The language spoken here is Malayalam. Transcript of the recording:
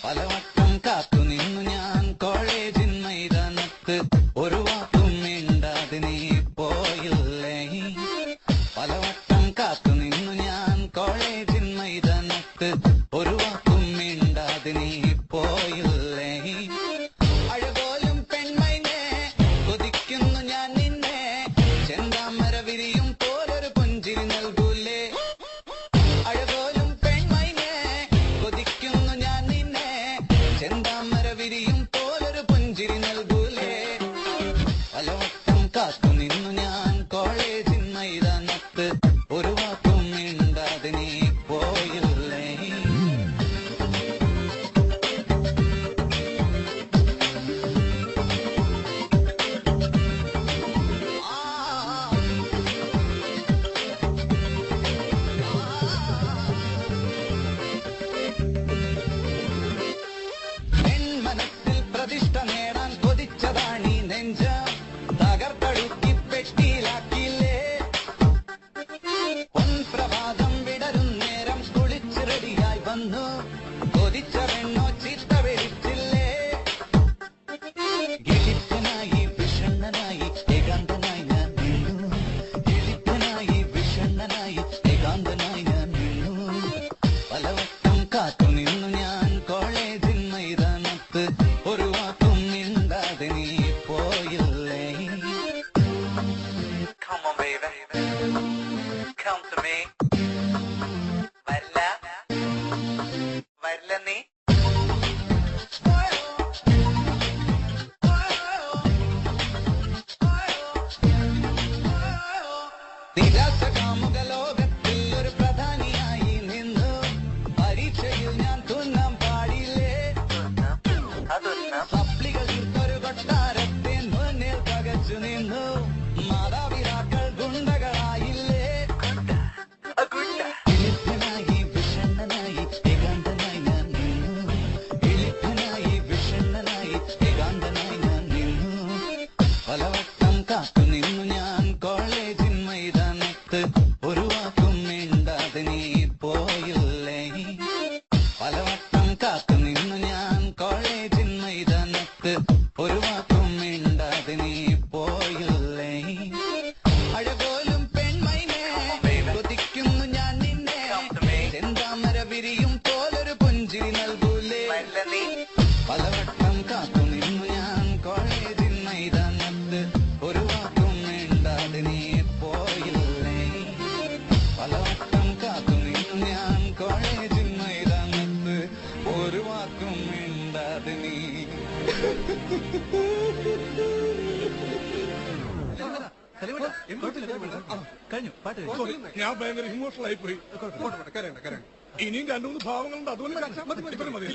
പലവട്ടം കാത്തു നിന്നു ഞാൻ കോളേജിൻ മൈതാനത്ത്, ഒരു വാക്കും മിണ്ടാതെ നീ പോയില്ലേ. പലവട്ടം കാത്തു നിന്നു ഞാൻ കോളേജിൻ മൈതാനത്ത്, ഒരു വാക്കും മിണ്ടാതെ നീ പോയില്ലേ. അഴകോലും പെൺമൈനെ കൊതിക്കുന്നു ഞാൻ നിന്നെ, ചെന്താമര വിരിയും പോലൊരു പുഞ്ചിരി നൽകൂലേ. അഴകോലും പെൺമൈനെ കൊതിക്കുന്നു ഞാൻ നിന്നെ, ചെന്താമര വിരിയും പോലൊരു പുഞ്ചിരി നൽകൂലേ. പലവട്ടം കാത്തു നിന്നു ഞാൻ കോളേജിൻ മൈതാനത്ത്, ഒരു വാക്കും മിണ്ടാതെ നീ പോയില്ലേ. മനസ്സിൽ പ്രതിഷ്ഠ നേടാൻ കൊതിച്ചതാണീ നെഞ്ച, തകർത്തടുക്കി പെട്ടിയിലാക്കിയില്ലേ. പൊൻപ്രഭാതം വിടരും നേരം കുളിച്ച് റെഡിയായി വന്നു, കൊതിച്ച പെണ്ണോ ചീത്ത വെടിച്ചില്ലേ. ഗിളിപ്പനായി വിഷണ്ണനായി ഏകാന്തനായി ഞാൻ നിന്നു, ഗിളിപ്പനായി വിഷണ്ണനായി ഏകാന്തനായി ഞാൻ നിന്നു. പലവട്ടം കാത്തു നിന്നു ഞാൻ കോളേജിൻ മൈതാനത്ത്, ഒരു വാക്കും മിണ്ടാതെ നീ പോയില്ലേ. Come on, baby. Come to me. വരില്ല നീ. നിരാശ കാമുക ലോകത്തിൽ ഒരു പ്രധാനിയായി നിന്നു, പരീക്ഷയിൽ ഞാൻ തുന്നാൻ പാടില്ലേ. സപ്ലികൾ ഒരു കൊട്ടാരത്തെ മുന്നിൽ പകച്ചു നിന്നു, മാതാപിതാക്കൾ ഗുണ്ടകളായില്ലേ. എളിപ്പനായി വിഷണ്ണനായി ഏകാന്തനായി ഞാൻ നിന്നു, എളിപ്പനായി വിഷണ്ണനായി ഏകാന്തനായി ഞാൻ നിന്നു. പലവട്ടം കാത്തു നിന്നു ഞാൻ കോളേജിൻ മൈതാനത്ത്, ഒരു വാക്കും മിണ്ടാതെ നീ പോയില്ലേ. പലവട്ടം കാത്തു നിന്നു ഞാൻ കോളേജിൻ മൈതാനത്ത്, ഒരു വാക്കും മിണ്ടാതെ നീ പോയില്ലേ. അഴകോലും പെൺമൈനെ കൊതിക്കുന്നു ഞാൻ നിന്നെ, ചെന്താമര വിരിയും പോലൊരു പുഞ്ചിരി നൽകൂലേ. പലവട്ടം കാത്തു നിന്നു ഞാൻ കോളേജിൻ മൈതാനത്ത്, ഒരു വാക്കും മിണ്ടാതെ നീ പോയില്ലേ. പലവട്ടം കാത്തു നിന്നു ഞാൻ കോളേജിൻ മൈതാനത്ത്, ഒരു വാക്കും മിണ്ടാതെ നീ. കഴിഞ്ഞു പാട്ട്. ഞാൻ ഭയങ്കര ഇമോഷണൽ ആയി പോയി. ഇനിയും രണ്ടു മൂന്ന് ഭാവങ്ങളുണ്ട്, അതുകൊണ്ട് മതി.